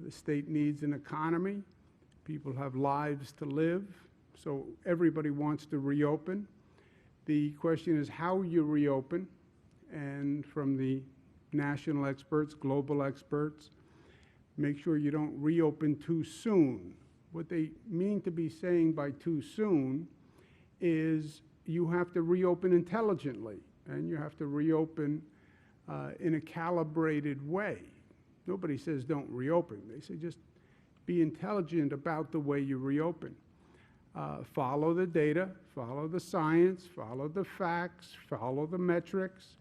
The state needs an economy. People have lives to live, so everybody wants to reopen. The question is how you reopen, and from the national experts, global experts, make sure you don't reopen too soon. What they mean to be saying by too soon is you have to reopen intelligently, and you have to reopen in a calibrated way. Nobody says don't reopen. They say just be intelligent about the way you reopen. Follow the data, follow the science, follow the facts, follow the metrics.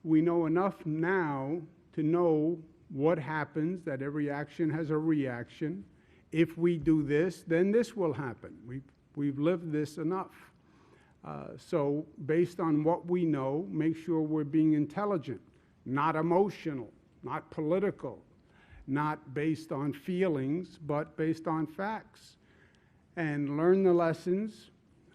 We know enough now to know what happens, that every action has a reaction. If we do this, then this will happen. We've lived this enough. So based on what we know, make sure we're being intelligent, not emotional, not political, not based on feelings, but based on facts. And learn the lessons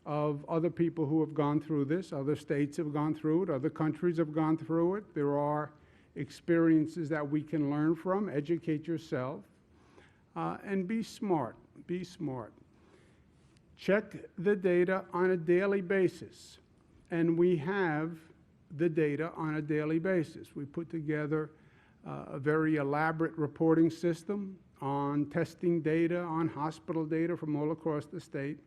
of other people who have gone through this. Other states have gone through it. Other countries have gone through it. There are experiences that we can learn from. Educate yourself. And be smart. Be smart. Check the data on a daily basis. And we have the data on a daily basis. We put together a very elaborate reporting system on testing data, on hospital data from all across the state.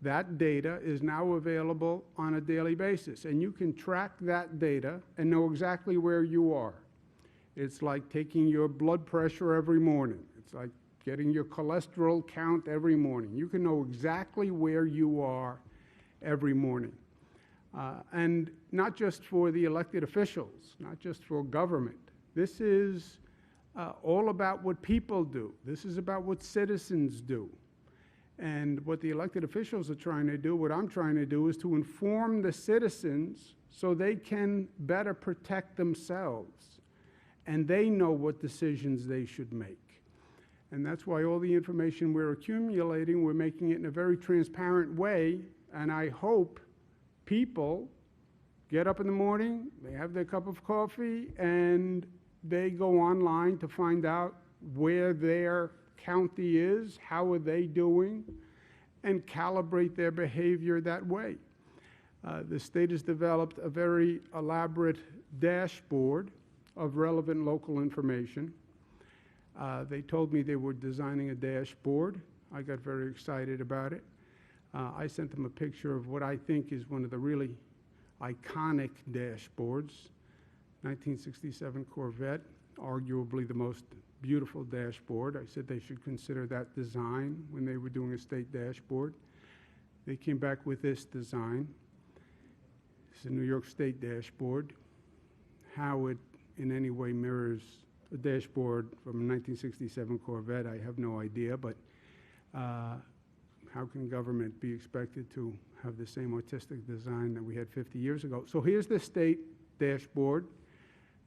That data is now available on a daily basis, and you can track that data and know exactly where you are. It's like taking your blood pressure every morning. It's like getting your cholesterol count every morning. You can know exactly where you are every morning. And not just for the elected officials, not just for government. This is all about what people do. This is about what citizens do. And what the elected officials are trying to do, what I'm trying to do, is to inform the citizens so they can better protect themselves. And they know what decisions they should make. And that's why all the information we're accumulating, we're making it in a very transparent way. And I hope people get up in the morning, they have their cup of coffee, and they go online to find out where their county is, how are they doing, and calibrate their behavior that way. The state has developed a very elaborate dashboard of relevant local information. They told me they were designing a dashboard. I got very excited about it. I sent them a picture of what I think is one of the really iconic dashboards. 1967 Corvette, arguably the most beautiful dashboard. I said they should consider that design when they were doing a state dashboard. They came back with this design. It's a New York State dashboard. How it in any way mirrors a dashboard from a 1967 Corvette, I have no idea, but how can government be expected to have the same artistic design that we had 50 years ago? So here's the state dashboard.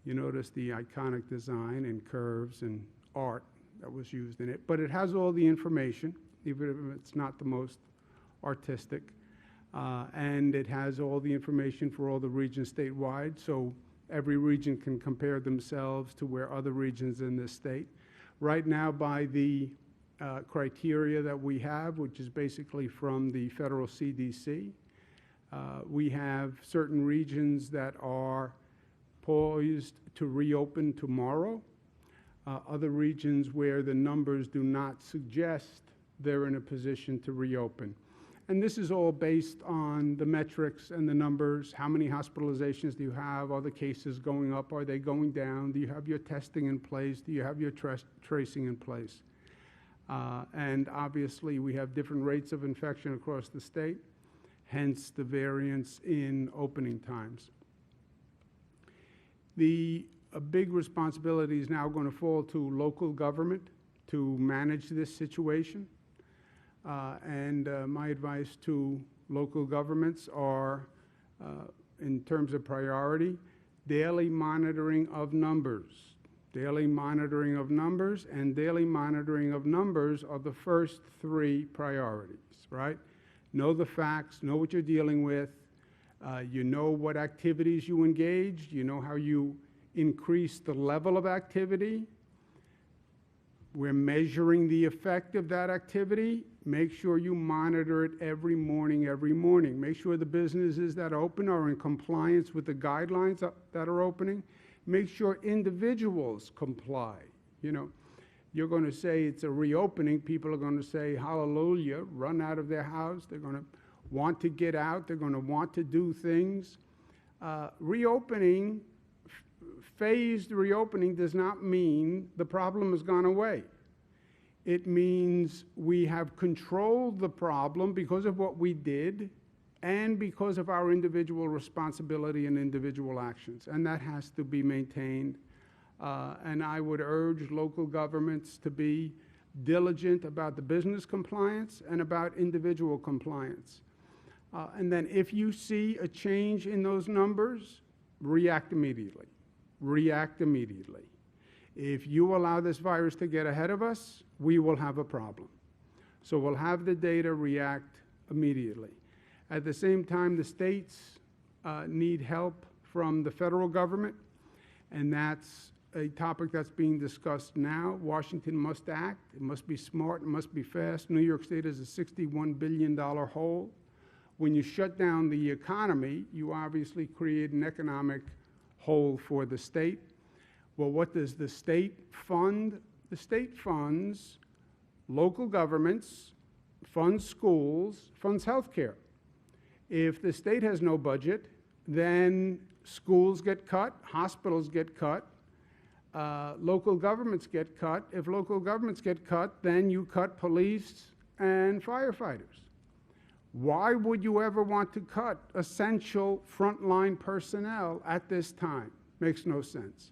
You notice the iconic design and curves and art that was used in it, but it has all the information, even if it's not the most artistic, and it has all the information for all the regions statewide, so every region can compare themselves to where other regions in the state. Right now, by the criteria that we have, which is basically from the federal CDC, we have certain regions that are poised to reopen tomorrow, other regions where the numbers do not suggest they're in a position to reopen. And this is all based on the metrics and the numbers. How many hospitalizations do you have? Are the cases going up? Are they going down? Do you have your testing in place? Do you have your tracing in place? And obviously, we have different rates of infection across the state, hence the variance in opening times. A big responsibility is now going to fall to local government to manage this situation. And my advice to local governments are, in terms of priority, daily monitoring of numbers. Daily monitoring of numbers and daily monitoring of numbers are the first three priorities, right? Know the facts, know what you're dealing with, you know what activities you engaged, you know how you increase the level of activity. We're measuring the effect of that activity. Make sure you monitor it every morning. Make sure the businesses that open are in compliance with the guidelines that are opening. Make sure individuals comply. You know, you're going to say it's a reopening. People are going to say, hallelujah, run out of their house. They're going to want to get out. They're going to want to do things. Reopening, phased reopening does not mean the problem has gone away. It means we have controlled the problem because of what we did and because of our individual responsibility and individual actions. And that has to be maintained. And I would urge local governments to be diligent about the business compliance and about individual compliance. And then if you see a change in those numbers, react immediately. React immediately. If you allow this virus to get ahead of us, we will have a problem. So we'll have the data, react immediately. At the same time, the states need help from the federal government, and that's a topic that's being discussed now. Washington must act. It must be smart. It must be fast. New York State is a $61 billion hole. When you shut down the economy, you obviously create an economic hole for the state. Well, what does the state fund? The state funds local governments, funds schools, funds healthcare. If the state has no budget, then schools get cut, hospitals get cut, local governments get cut. If local governments get cut, then you cut police and firefighters. Why would you ever want to cut essential frontline personnel at this time? Makes no sense.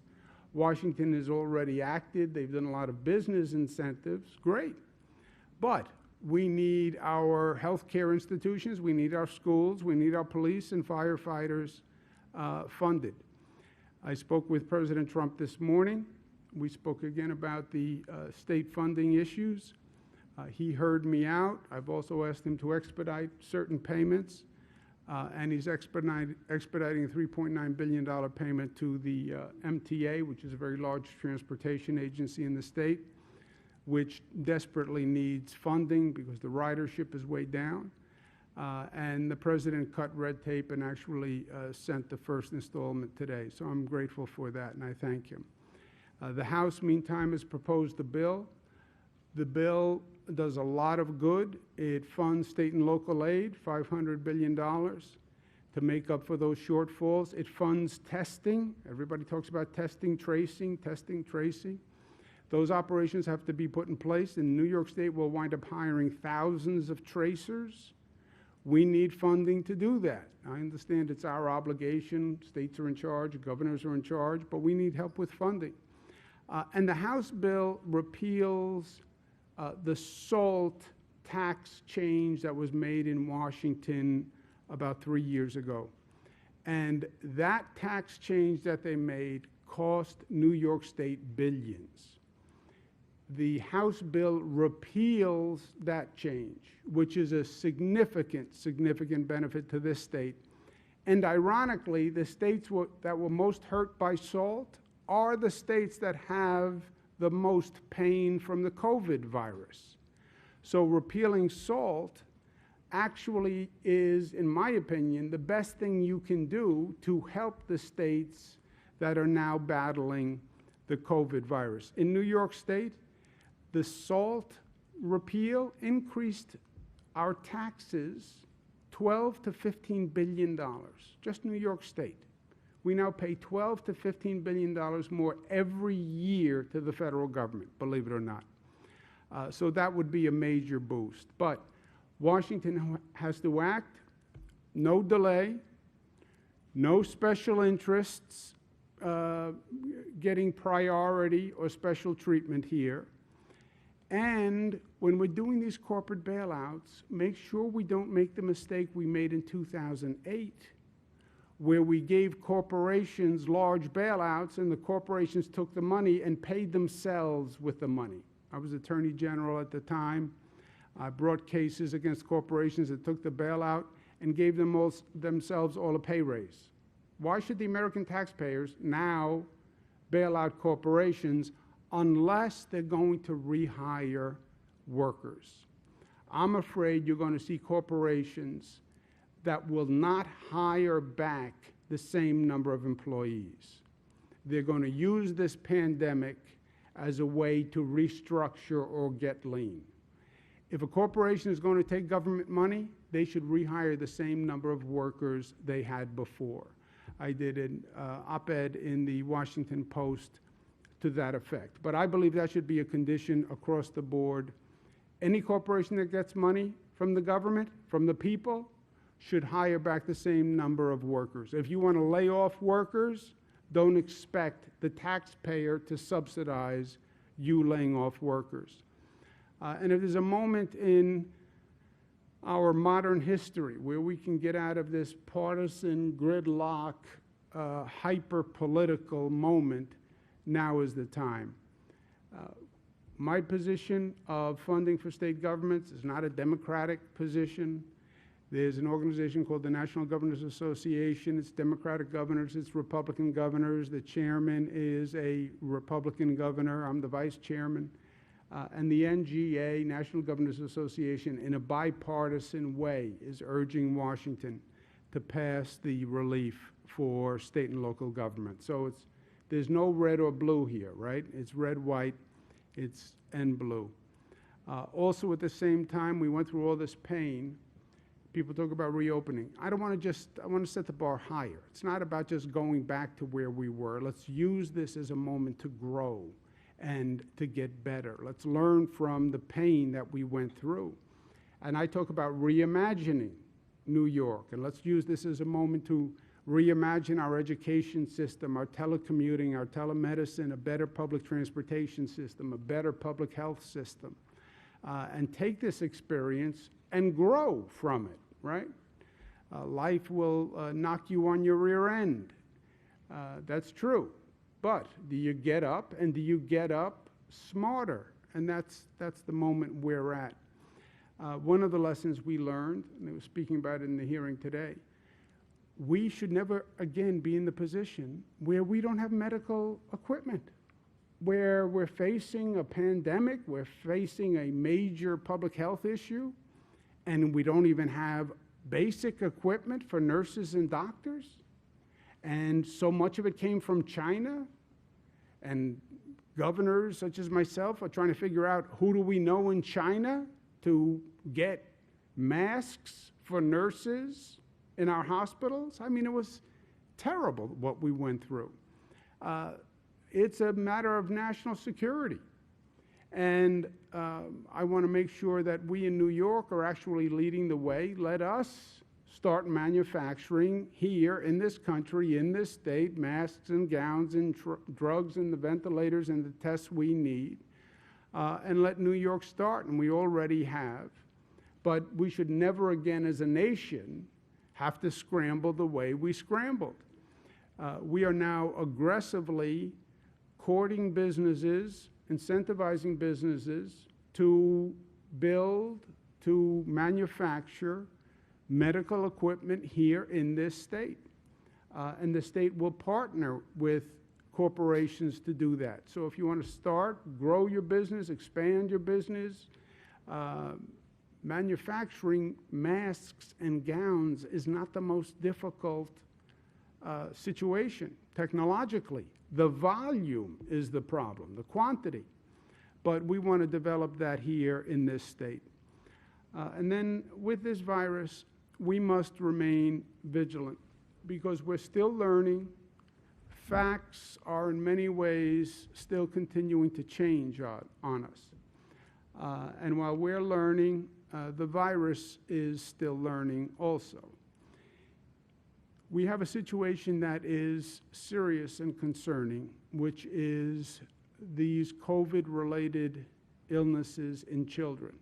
Washington has already acted. They've done a lot of business incentives. Great. But we need our healthcare institutions, we need our schools, we need our police and firefighters funded. I spoke with President Trump this morning. We spoke again about the state funding issues. He heard me out. I've also asked him to expedite certain payments, and he's expediting a $3.9 billion payment to the MTA, which is a very large transportation agency in the state, which desperately needs funding because the ridership is way down. And the president cut red tape and actually sent the first installment today. So I'm grateful for that, and I thank him. The House, meantime, has proposed a bill. The bill does a lot of good. It funds state and local aid, $500 billion, to make up for those shortfalls. It funds testing. Everybody talks about testing, tracing. Those operations have to be put in place, and New York State will wind up hiring thousands of tracers. We need funding to do that. I understand it's our obligation. States are in charge, governors are in charge, but we need help with funding. And the House bill repeals the SALT tax change that was made in Washington about 3 years ago. And that tax change that they made cost New York State billions. The House bill repeals that change, which is a significant benefit to this state. And ironically, the states that were most hurt by SALT are the states that have the most pain from the COVID virus. So repealing SALT actually is, in my opinion, the best thing you can do to help the states that are now battling the COVID virus. In New York State, the SALT repeal increased our taxes $12 to $15 billion, just New York State. We now pay $12 to $15 billion more every year to the federal government, believe it or not. So that would be a major boost. But Washington has to act, no delay, no special interests getting priority or special treatment here. And when we're doing these corporate bailouts, make sure we don't make the mistake we made in 2008, where we gave corporations large bailouts and the corporations took the money and paid themselves with the money. I was Attorney General at the time. I brought cases against corporations that took the bailout and gave themselves all a pay raise. Why should the American taxpayers now bail out corporations unless they're going to rehire workers. I'm afraid you're going to see corporations that will not hire back the same number of employees. They're going to use this pandemic as a way to restructure or get lean. If a corporation is going to take government money, they should rehire the same number of workers they had before. I did an op-ed in the Washington Post to that effect. But I believe that should be a condition across the board. Any corporation that gets money from the government, from the people, should hire back the same number of workers. If you want to lay off workers, don't expect the taxpayer to subsidize you laying off workers. And if there's a moment in our modern history where we can get out of this partisan gridlock, hyper-political moment, now is the time. My position of funding for state governments is not a Democratic position. There's an organization called the National Governors Association. It's Democratic governors, it's Republican governors. The chairman is a Republican governor. I'm the vice chairman. And the NGA, National Governors Association, in a bipartisan way, is urging Washington to pass the relief for state and local government. So there's no red or blue here, right? It's red, white, and blue. Also, at the same time, we went through all this pain. People talk about reopening. I want to set the bar higher. It's not about just going back to where we were. Let's use this as a moment to grow and to get better. Let's learn from the pain that we went through. And I talk about reimagining New York, and let's use this as a moment to reimagine our education system, our telecommuting, our telemedicine, a better public transportation system, a better public health system, and take this experience and grow from it, right? Life will knock you on your rear end. That's true. But do you get up, and do you get up smarter? And that's the moment we're at. One of the lessons we learned, and I was speaking about it in the hearing today, we should never again be in the position where we don't have medical equipment, where we're facing a pandemic, we're facing a major public health issue, and we don't even have basic equipment for nurses and doctors. And so much of it came from China, and governors such as myself are trying to figure out who do we know in China to get masks for nurses in our hospitals. I mean, it was terrible what we went through. It's a matter of national security. And I want to make sure that we in New York are actually leading the way. Let us start manufacturing here in this country, in this state, masks and gowns and drugs and the ventilators and the tests we need, and let New York start, and we already have. But we should never again as a nation have to scramble the way we scrambled. We are now aggressively courting businesses, incentivizing businesses to build, to manufacture medical equipment here in this state. And the state will partner with corporations to do that. So if you want to start, grow your business, expand your business, manufacturing masks and gowns is not the most difficult situation technologically. The volume is the problem, the quantity. But we want to develop that here in this state. And then with this virus, we must remain vigilant because we're still learning. Facts are in many ways still continuing to change on us. And while we're learning, the virus is still learning also. We have a situation that is serious and concerning, which is these COVID-related illnesses in children.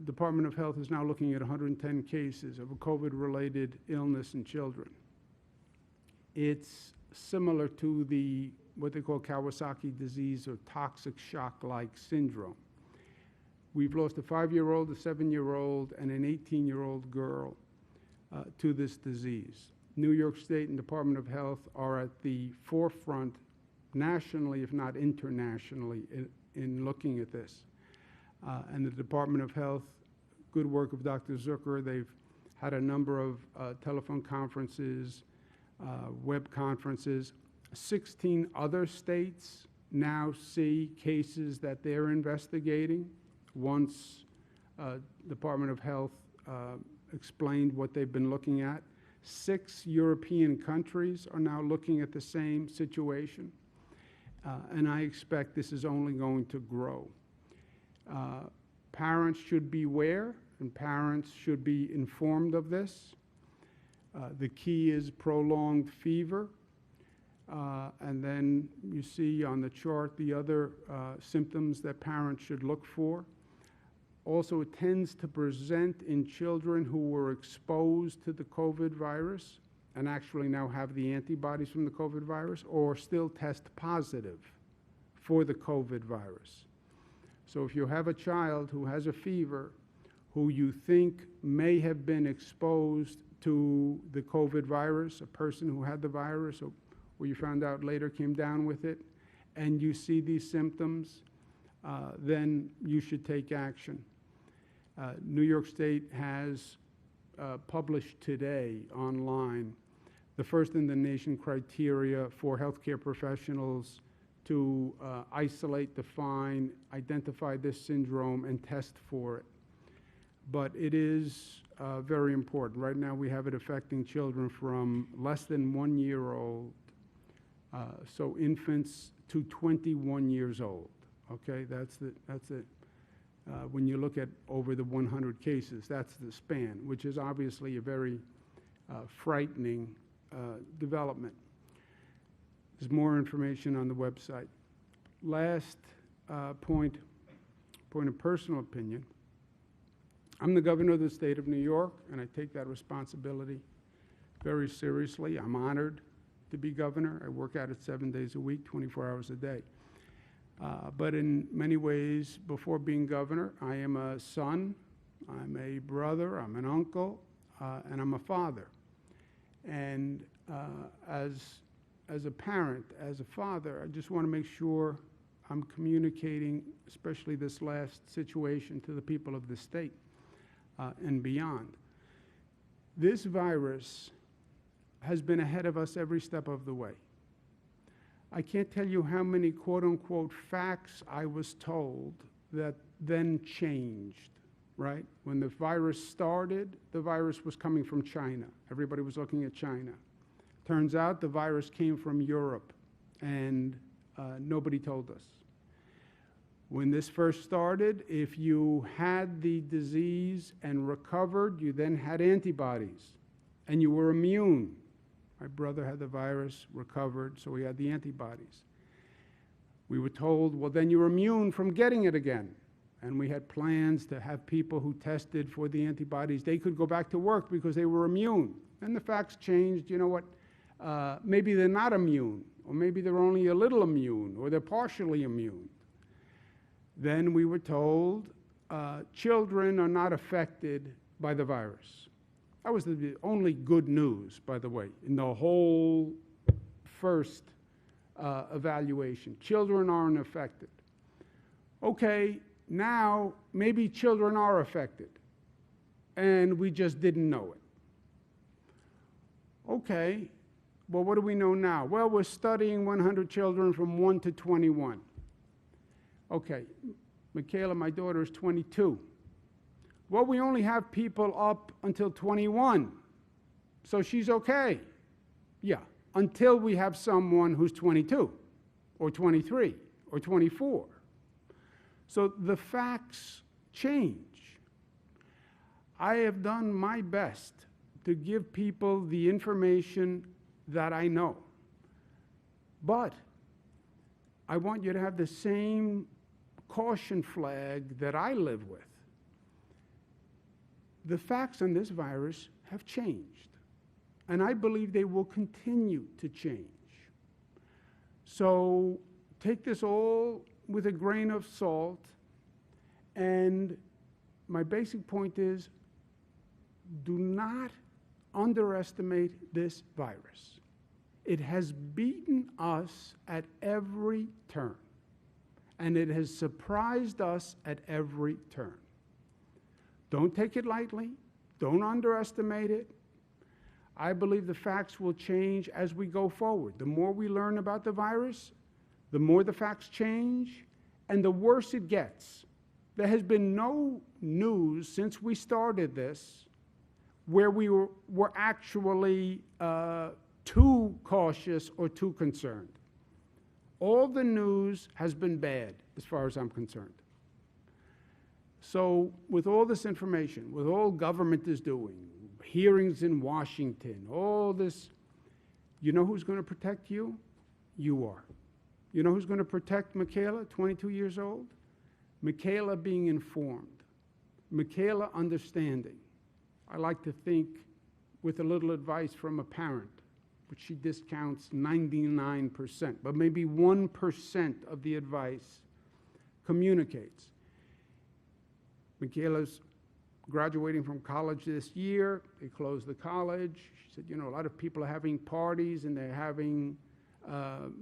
Department of Health is now looking at 110 cases of a COVID-related illness in children. It's similar to what they call Kawasaki disease or toxic shock-like syndrome. We've lost a 5-year-old, a 7-year-old, and an 18-year-old girl to this disease. New York State and Department of Health are at the forefront nationally, if not internationally, in looking at this. And the Department of Health, good work of Dr. Zucker, they've had a number of telephone conferences, web conferences. 16 other states now see cases that they're investigating once Department of Health explained what they've been looking at. 6 European countries are now looking at the same situation, and I expect this is only going to grow. Parents should beware, and parents should be informed of this. The key is prolonged fever, and then you see on the chart the other symptoms that parents should look for. Also, it tends to present in children who were exposed to the COVID virus and actually now have the antibodies from the COVID virus, or still test positive for the COVID virus. So if you have a child who has a fever, who you think may have been exposed to the COVID virus, a person who had the virus, or you found out later came down with it, and you see these symptoms, then you should take action. New York State has published today online the first in the nation criteria for healthcare professionals to isolate, define, identify this syndrome, and test for it. But it is very important. Right now we have it affecting children from less than 1 year old, so infants to 21 years old. Okay, that's it. When you look at over the 100 cases, that's the span, which is obviously a very frightening development. There's more information on the website. Last point of personal opinion. I'm the governor of the state of New York, and I take that responsibility very seriously. I'm honored to be governor. I work at it 7 days a week, 24 hours a day. But in many ways, before being governor, I am a son, I'm a brother, I'm an uncle, and I'm a father. And as a parent, as a father, I just want to make sure I'm communicating, especially this last situation, to the people of the state and beyond. This virus has been ahead of us every step of the way. I can't tell you how many quote-unquote facts I was told that then changed, right? When the virus started, the virus was coming from China. Everybody was looking at China. Turns out the virus came from Europe, and nobody told us. When this first started, if you had the disease and recovered, you then had antibodies, and you were immune. My brother had the virus, recovered, so he had the antibodies. We were told, well, then you're immune from getting it again. And we had plans to have people who tested for the antibodies, they could go back to work because they were immune. And the facts changed. You know what? Maybe they're not immune, or maybe they're only a little immune, or they're partially immune. Then we were told children are not affected by the virus. That was the only good news, by the way, in the whole first evaluation. Children aren't affected. Okay, now maybe children are affected, and we just didn't know it. Okay, well, what do we know now? Well, we're studying 100 children from 1 to 21. Okay, Michaela, my daughter, is 22. Well, we only have people up until 21, so she's okay. Yeah, until we have someone who's 22, or 23, or 24. So the facts change. I have done my best to give people the information that I know. But I want you to have the same caution flag that I live with. The facts on this virus have changed, and I believe they will continue to change. So take this all with a grain of salt, and my basic point is, do not underestimate this virus. It has beaten us at every turn, and it has surprised us at every turn. Don't take it lightly. Don't underestimate it. I believe the facts will change as we go forward. The more we learn about the virus, the more the facts change, and the worse it gets. There has been no news since we started this where we were actually too cautious or too concerned. All the news has been bad, as far as I'm concerned. So with all this information, with all government is doing, hearings in Washington, all this, you know who's going to protect you? You are. You know who's going to protect Michaela, 22 years old? Michaela being informed. Michaela understanding. I like to think with a little advice from a parent, which she discounts 99%, but maybe 1% of the advice communicates. Michaela's graduating from college this year. They closed the college. She said, you know, a lot of people are having parties and they're having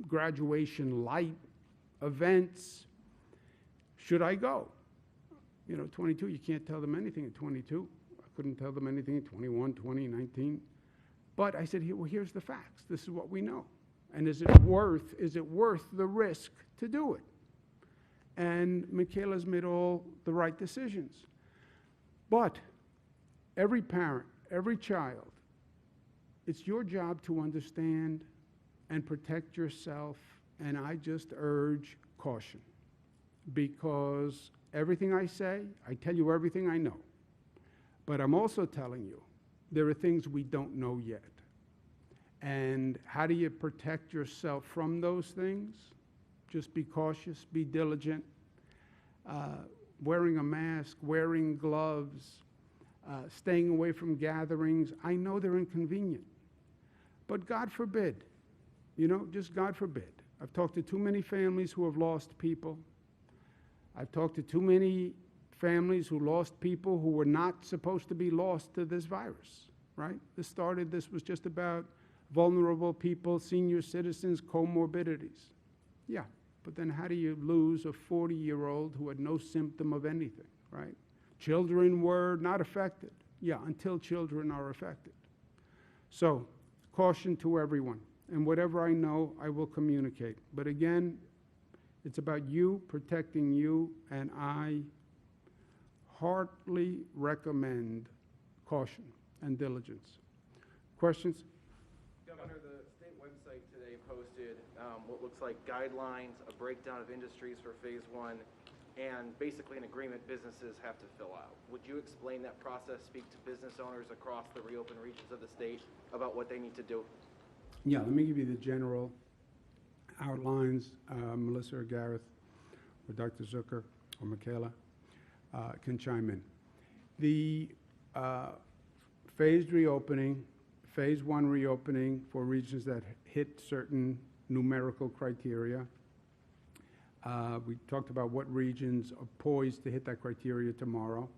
graduation light events. Should I go? You know, 22, you can't tell them anything at 22. I couldn't tell them anything at 21, 20, 19. But I said, well, here's the facts. This is what we know. And is it worth the risk to do it? And Michaela's made all the right decisions. But every parent, every child, it's your job to understand and protect yourself. And I just urge caution, because everything I say, I tell you everything I know. But I'm also telling you there are things we don't know yet. And how do you protect yourself from those things? Just be cautious, be diligent. Wearing a mask, wearing gloves, staying away from gatherings. I know they're inconvenient, but God forbid, you know, just God forbid. I've talked to too many families who have lost people. I've talked to too many families who lost people who were not supposed to be lost to this virus, right? This was just about vulnerable people, senior citizens, comorbidities. Yeah, but then how do you lose a 40-year-old who had no symptom of anything, right? Children were not affected. Yeah, until children are affected. So, caution to everyone. And whatever I know, I will communicate. But again, it's about you, protecting you, and I heartily recommend caution and diligence. Questions? Governor, the state website today posted what looks like guidelines, a breakdown of industries for phase one, and basically an agreement businesses have to fill out. Would you explain that process, speak to business owners across the reopened regions of the state about what they need to do? Yeah, let me give you the general outlines. Melissa or Gareth or Dr. Zucker or Michaela can chime in. The phased reopening, phase one reopening for regions that hit certain numerical criteria. We talked about what regions are poised to hit that criteria tomorrow.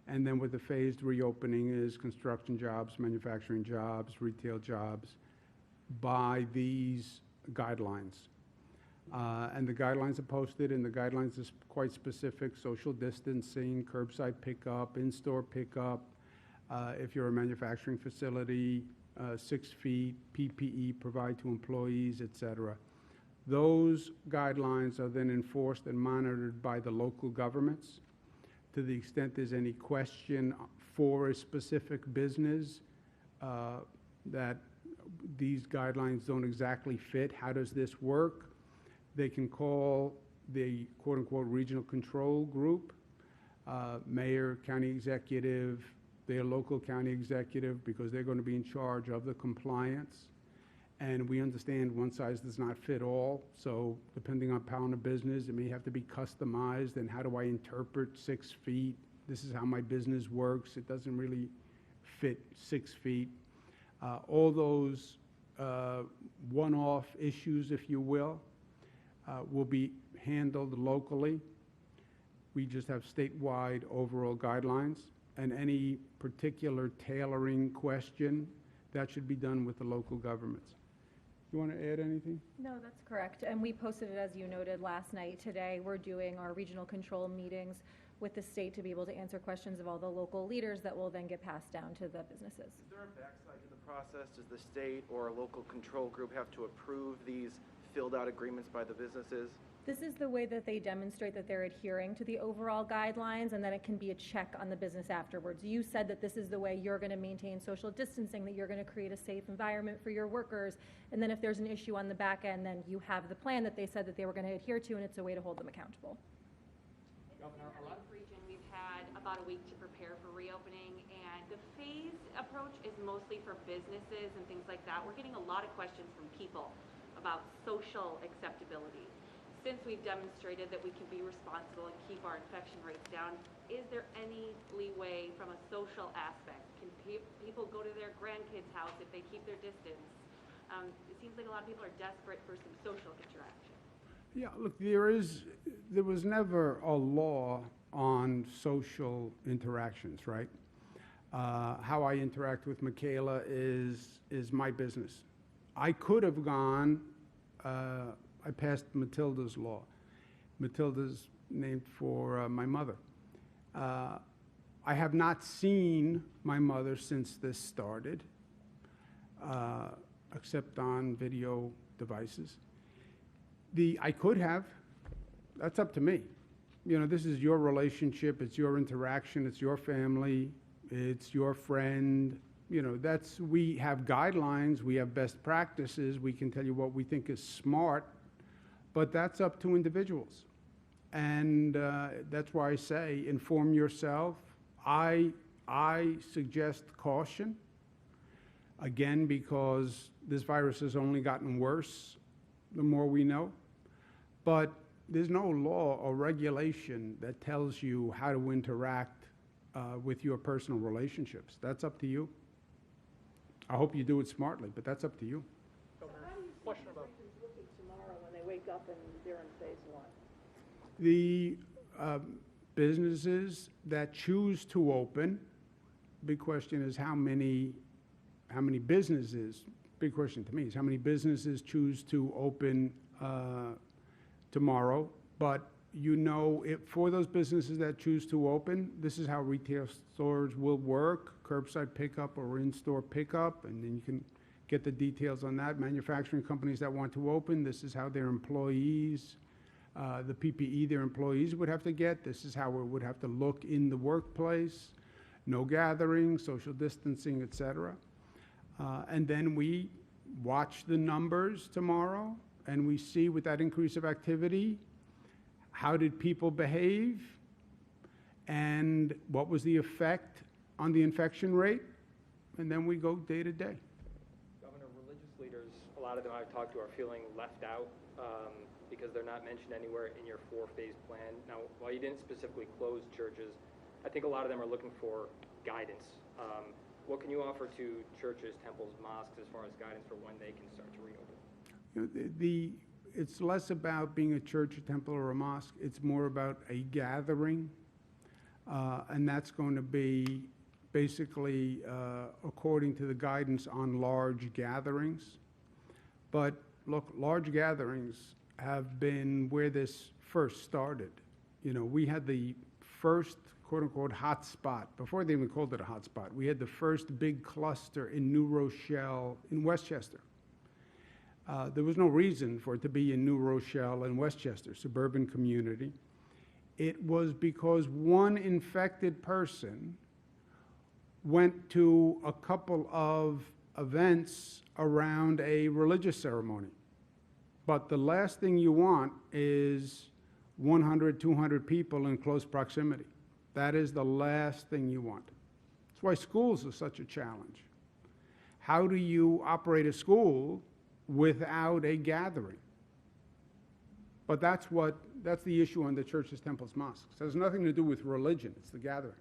And then with the phased reopening is construction jobs, manufacturing jobs, retail jobs by these guidelines. And the guidelines are posted, and the guidelines is quite specific: social distancing, curbside pickup, in-store pickup. If you're a manufacturing facility, 6 feet, PPE provide to employees, etc. Those guidelines are then enforced and monitored by the local governments. To the extent there's any question for a specific business that these guidelines don't exactly fit, how does this work? They can call the quote-unquote regional control group, mayor, county executive, their local county executive, because they're going to be in charge of the compliance. And we understand one size does not fit all, so depending on pound of business, it may have to be customized. And how do I interpret 6 feet? This is how my business works. It doesn't really fit 6 feet. All those one-off issues, if you will be handled locally. We just have statewide overall guidelines, and any particular tailoring question, that should be done with the local governments. You want to add anything? No, that's correct. And we posted it, as you noted, last night. Today, we're doing our regional control meetings with the state to be able to answer questions of all the local leaders that will then get passed down to the businesses. Is there a backside to the process? Does the state or a local control group have to approve these filled out agreements by the businesses? This is the way that they demonstrate that they're adhering to the overall guidelines, and then it can be a check on the business afterwards. You said that this is the way you're going to maintain social distancing, that you're going to create a safe environment for your workers, and then if there's an issue on the back end, then you have the plan that they said that they were going to adhere to, and it's a way to hold them accountable. Region, we've had about a week to prepare for reopening, and the phased approach is mostly for businesses and things like that. We're getting a lot of questions from people about social acceptability. Since we've demonstrated that we can be responsible and keep our infection rates down, is there any leeway from a social aspect? Can people go to their grandkids' house if they keep their distance? It seems like a lot of people are desperate for some social interaction. Yeah, look, there was never a law on social interactions, right? How I interact with Michaela is my business. I could have gone, I passed Matilda's law. Matilda's named for my mother. I have not seen my mother since this started, except on video devices. I could have. That's up to me. You know, this is your relationship, it's your interaction, it's your family, it's your friend. You know, we have guidelines, we have best practices, we can tell you what we think is smart, but that's up to individuals. And that's why I say inform yourself. I suggest caution, again, because this virus has only gotten worse the more we know. But there's no law or regulation that tells you how to interact with your personal relationships. That's up to you. I hope you do it smartly, but that's up to you. So how do you see Americans looking tomorrow when they wake up and they're in phase one? The businesses that choose to open, big question is how many businesses, big question to me is how many businesses choose to open tomorrow. But you know, for those businesses that choose to open, this is how retail stores will work, curbside pickup or in-store pickup, and then you can get the details on that. Manufacturing companies that want to open, this is how their employees, the PPE their employees would have to get. This is how it would have to look in the workplace. No gathering, social distancing, et cetera. And then we watch the numbers tomorrow, and we see with that increase of activity, how did people behave, and what was the effect on the infection rate, and then we go day to day. Governor, religious leaders, a lot of them I've talked to are feeling left out because they're not mentioned anywhere in your 4-phase plan. Now, while you didn't specifically close churches, I think a lot of them are looking for guidance. What can you offer to churches, temples, mosques as far as guidance for when they can start to reopen? You know, it's less about being a church, a temple, or a mosque. It's more about a gathering, and that's going to be basically according to the guidance on large gatherings. But look, large gatherings have been where this first started. You know, we had the first quote-unquote hot spot, before they even called it a hot spot. We had the first big cluster in New Rochelle, in Westchester. There was no reason for it to be in New Rochelle and Westchester, suburban community. It was because one infected person went to a couple of events around a religious ceremony. But the last thing you want is 100, 200 people in close proximity. That is the last thing you want. That's why schools are such a challenge. How do you operate a school without a gathering? But that's the issue on the churches, temples, mosques. It has nothing to do with religion, it's the gathering.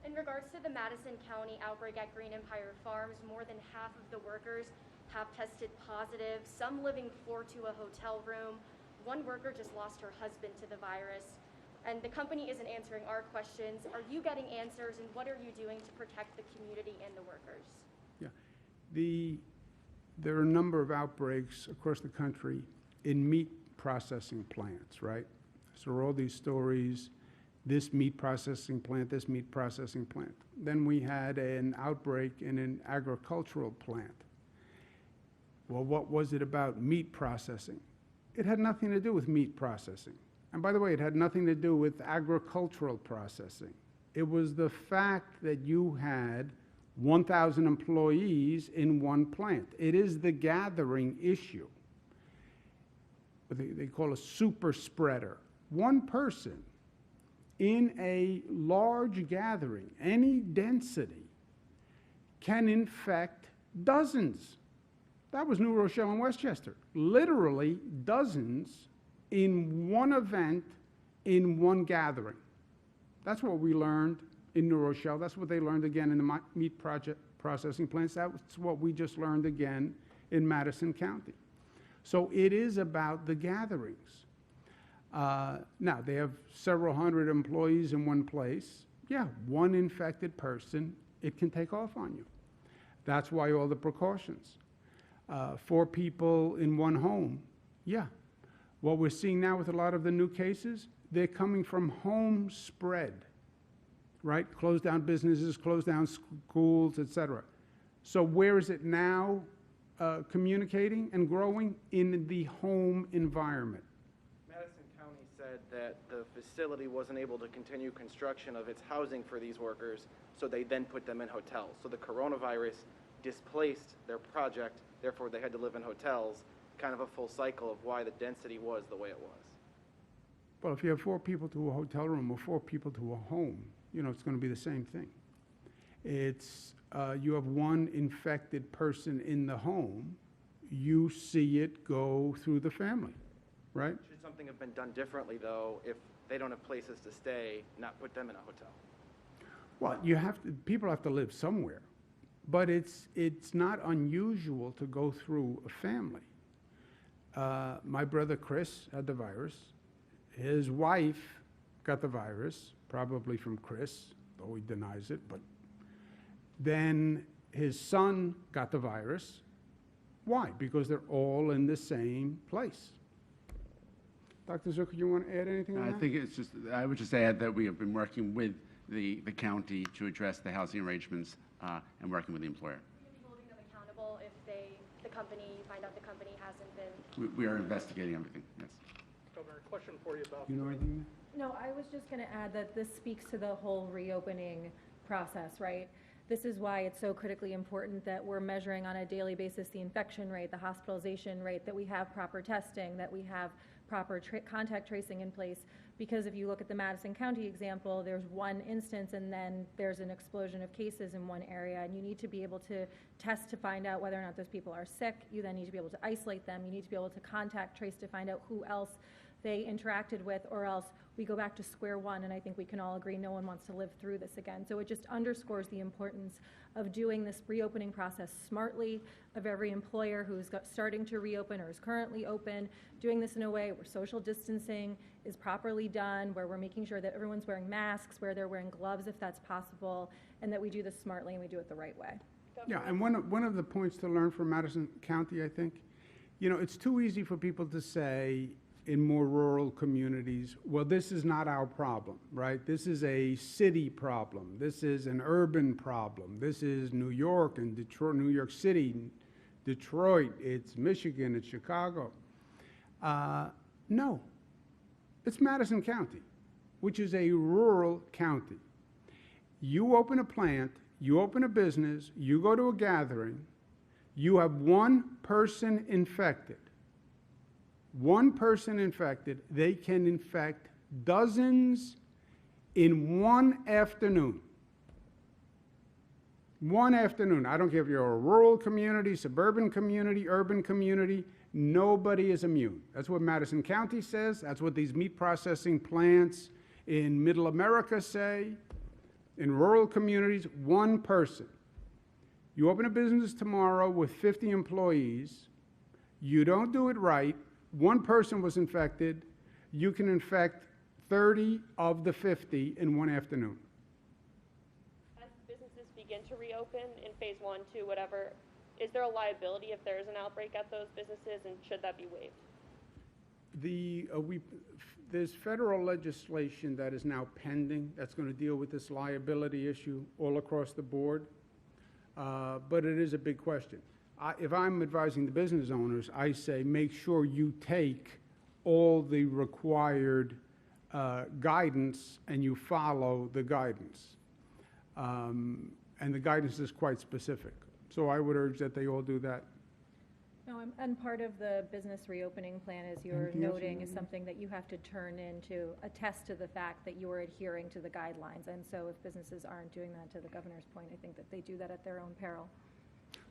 In regards to the Madison County outbreak at Green Empire Farms, more than half of the workers have tested positive, some living floor to a hotel room. One worker just lost her husband to the virus, and the company isn't answering our questions. Are you getting answers, and what are you doing to protect the community and the workers? Yeah. there are a number of outbreaks across the country in meat processing plants, right? So there are all these stories, this meat processing plant, this meat processing plant. Then we had an outbreak in an agricultural plant. Well, what was it about meat processing? It had nothing to do with meat processing. And by the way, it had nothing to do with agricultural processing. It was the fact that you had 1,000 employees in one plant. It is the gathering issue. What they call a super spreader. One person in a large gathering, any density, can infect dozens. That was New Rochelle and Westchester. Literally dozens in one event, in one gathering. That's what we learned in New Rochelle. That's what they learned again in the meat processing plants. That's what we just learned again in Madison County. So it is about the gatherings. Now, they have several hundred employees in one place. Yeah, one infected person, it can take off on you. That's why all the precautions. 4 people in one home, yeah. What we're seeing now with a lot of the new cases, they're coming from home spread, right? Close down businesses, close down schools, et cetera. So where is it now communicating and growing? In the home environment. Madison County said that the facility wasn't able to continue construction of its housing for these workers, so they then put them in hotels. So the coronavirus displaced their project, therefore they had to live in hotels, kind of a full cycle of why the density was the way it was. Well, if you have 4 people to a hotel room or 4 people to a home, you know, it's going to be the same thing. It's, you have one infected person in the home, you see it go through the family, right? Should something have been done differently, though, if they don't have places to stay, not put them in a hotel? Well, you have to, people have to live somewhere, but it's not unusual to go through a family. My brother Chris had the virus. His wife got the virus, probably from Chris, though he denies it, but then his son got the virus. Why? Because they're all in the same place. Dr. Zucker, you want to add anything on that? I think it's just, I would just add that we have been working with the county to address the housing arrangements and working with the employer. Will you be holding them accountable if the company, find out the company hasn't been? We are investigating everything, yes. Governor, question for you about. You know anything? No, I was just going to add that this speaks to the whole reopening process, right? This is why it's so critically important that we're measuring on a daily basis the infection rate, the hospitalization rate, that we have proper testing, that we have proper contact tracing in place. Because if you look at the Madison County example, there's one instance and then there's an explosion of cases in one area, and you need to be able to test to find out whether or not those people are sick. You then need to be able to isolate them. You need to be able to contact trace to find out who else they interacted with, or else we go back to square one, and I think we can all agree no one wants to live through this again. So it just underscores the importance of doing this reopening process smartly, of every employer who's starting to reopen or is currently open, doing this in a way where social distancing is properly done, where we're making sure that everyone's wearing masks, where they're wearing gloves if that's possible, and that we do this smartly and we do it the right way. Yeah, and one of the points to learn from Madison County, I think, you know, it's too easy for people to say in more rural communities, well, this is not our problem, right? This is a city problem. This is an urban problem. This is New York and Detroit, New York City, Detroit, it's Michigan, it's Chicago. No, it's Madison County, which is a rural county. You open a plant, you open a business, you go to a gathering, you have one person infected. One person infected, they can infect dozens in one afternoon. One afternoon. I don't care if you're a rural community, suburban community, urban community, nobody is immune. That's what Madison County says. That's what these meat processing plants in Middle America say. In rural communities, one person. You open a business tomorrow with 50 employees, you don't do it right, one person was infected, you can infect 30 of the 50 in one afternoon. As businesses begin to reopen in phase 1, 2, whatever, is there a liability if there is an outbreak at those businesses, and should that be waived? There's federal legislation that is now pending that's going to deal with this liability issue all across the board, but it is a big question. If I'm advising the business owners, I say make sure you take all the required guidance and you follow the guidance. And the guidance is quite specific. So I would urge that they all do that. No, and part of the business reopening plan, as you're noting, is something that you have to turn in to attest to the fact that you're adhering to the guidelines. And so if businesses aren't doing that, to the governor's point, I think that they do that at their own peril.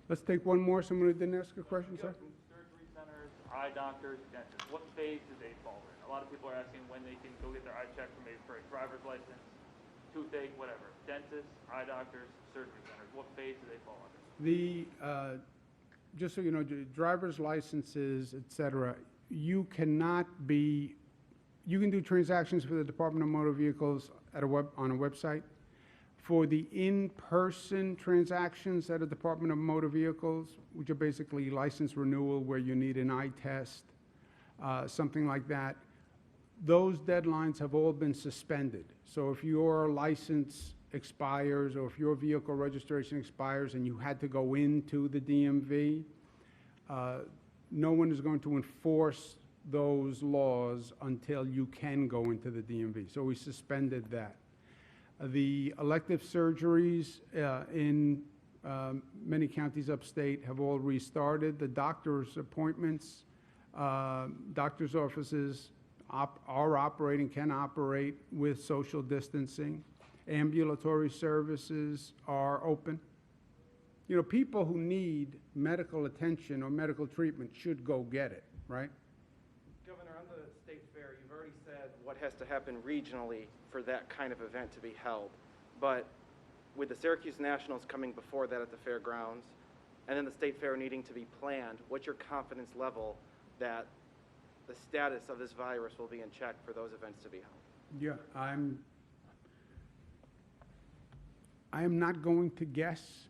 Let's take one more. Someone who didn't ask a question, sir? Surgery centers, eye doctors, dentists, what phase do they fall in? A lot of people are asking when they can go get their eye checked for a driver's license, toothache, whatever. Dentists, eye doctors, surgery centers, what phase do they fall under? Just so you know, driver's licenses, et cetera, you can do transactions for the Department of Motor Vehicles on a website. For the in-person transactions at a Department of Motor Vehicles, which are basically license renewal where you need an eye test, something like that, those deadlines have all been suspended. So if your license expires or if your vehicle registration expires and you had to go into the DMV, no one is going to enforce those laws until you can go into the DMV. So we suspended that. The elective surgeries in many counties upstate have all restarted. The doctor's appointments, doctor's offices can operate with social distancing. Ambulatory services are open. You know, people who need medical attention or medical treatment should go get it, right? Governor, on the state fair, you've already said what has to happen regionally for that kind of event to be held. But with the Syracuse Nationals coming before that at the fairgrounds, and then the state fair needing to be planned, what's your confidence level that the status of this virus will be in check for those events to be held? Yeah, I am not going to guess,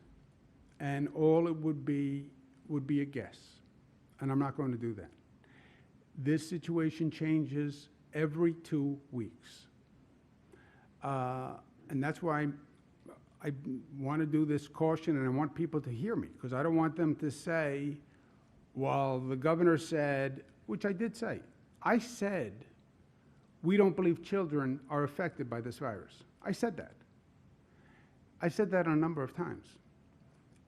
and all it would be a guess, and I'm not going to do that. This situation changes every 2 weeks, and that's why I want to do this caution, and I want people to hear me, because I don't want them to say, well, the governor said, which I did say. I said, we don't believe children are affected by this virus. I said that. I said that a number of times.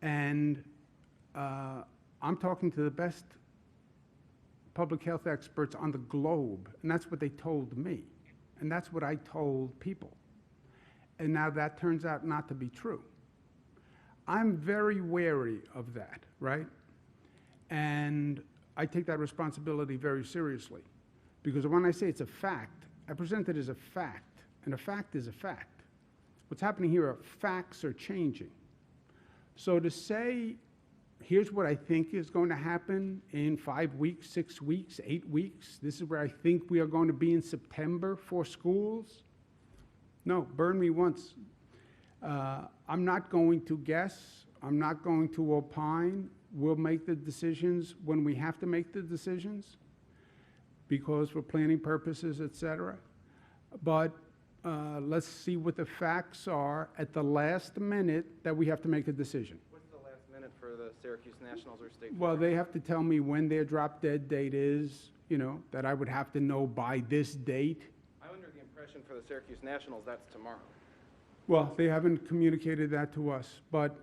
And I'm talking to the best public health experts on the globe, and that's what they told me. And that's what I told people. And now that turns out not to be true. I'm very wary of that, right? And I take that responsibility very seriously. Because when I say it's a fact, I present it as a fact, and a fact is a fact. What's happening here are facts are changing. So to say, here's what I think is going to happen in 5 weeks, 6 weeks, 8 weeks, this is where I think we are going to be in September for schools, no, burn me once. I'm not going to guess. I'm not going to opine. We'll make the decisions when we have to make the decisions because for planning purposes, et cetera. But let's see what the facts are at the last minute that we have to make a decision. What's the last minute for the Syracuse Nationals or state? Well, they have to tell me when their drop dead date is, you know, that I would have to know by this date. I'm under the impression for the Syracuse Nationals, that's tomorrow. Well, they haven't communicated that to us, but,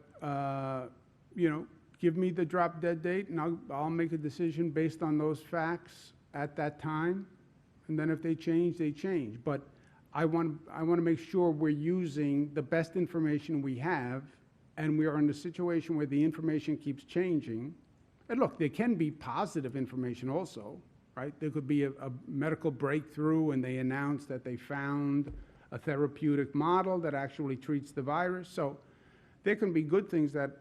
you know, give me the drop dead date and I'll make a decision based on those facts at that time. And then if they change, they change. But I want to make sure we're using the best information we have, and we are in a situation where the information keeps changing. And look, there can be positive information also, right? There could be a medical breakthrough and they announce that they found a therapeutic model that actually treats the virus. So there can be good things that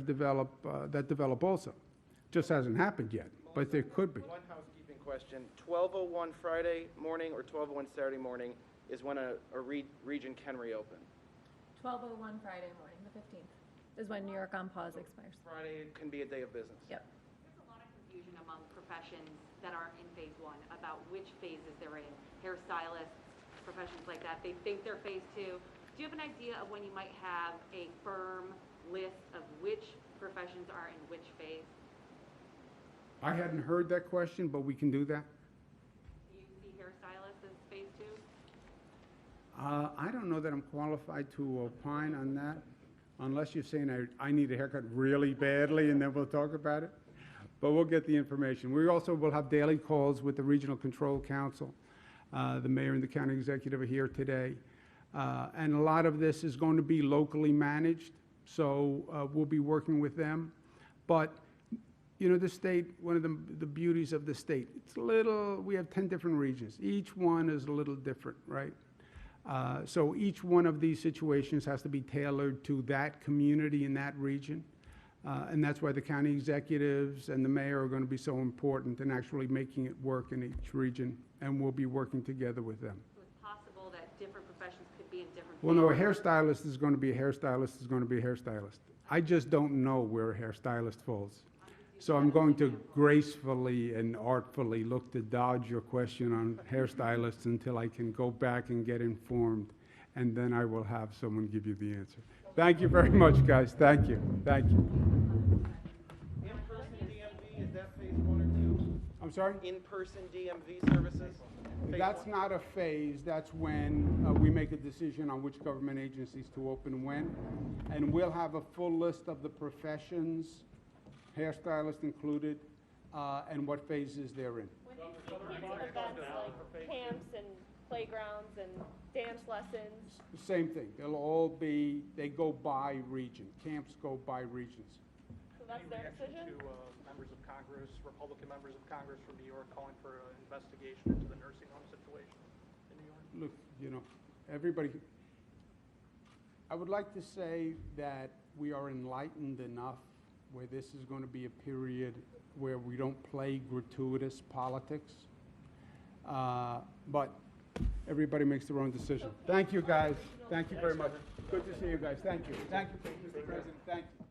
develop also. Just hasn't happened yet, but there could be. One housekeeping question. 12:01 Friday morning or 12:01 Saturday morning is when a region can reopen. 12:01 Friday morning, the 15th. is when New York on pause expires. Friday can be a day of business. Yep. There's a lot of confusion among professions that aren't in phase one about which phases they're in. Hairstylists, professions like that, they think they're phase two. Do you have an idea of when you might have a firm list of which professions are in which phase? I hadn't heard that question, but we can do that. Do you see hairstylists as phase two? I don't know that I'm qualified to opine on that, unless you're saying I need a haircut really badly, and then we'll talk about it. But we'll get the information. We also will have daily calls with the Regional Control Council. The mayor and the county executive are here today. And a lot of this is going to be locally managed, so we'll be working with them. But, you know, the state, one of the beauties of the state, it's a little, we have 10 different regions. Each one is a little different, right? So each one of these situations has to be tailored to that community in that region. And that's why the county executives and the mayor are going to be so important in actually making it work in each region, and we'll be working together with them. So it's possible that different professions could be in different Well, no, a phases. hairstylist is going to be a hairstylist is going to be a hairstylist. I just don't know where a hairstylist falls. So I'm going to gracefully and artfully look to dodge your question on hairstylists until I can go back and get informed, and then I will have someone give you the answer. Thank you very much, guys. Thank you. Thank you. In-person DMV, is that phase one or two? I'm sorry? In-person DMV services? Phase That's one. not a phase. That's when we make a decision on which government agencies to open when. And we'll have a full list of the professions, hairstylist included, and what phases they're in. When do you see kids' events like camps and playgrounds and dance lessons? Same thing. They'll all be, they go by region. Camps go by regions. So that's their decision? To members of Congress, Republican members of Congress from New York calling for an investigation into the nursing home situation in New York? Look, you know, everybody, I would like to say that we are enlightened enough where this is going to be a period where we don't play gratuitous politics. But everybody makes their own decision. Thank you, guys. Thank you very much. Good to see you guys. Thank you. Thank you, Mr. President. Thank you.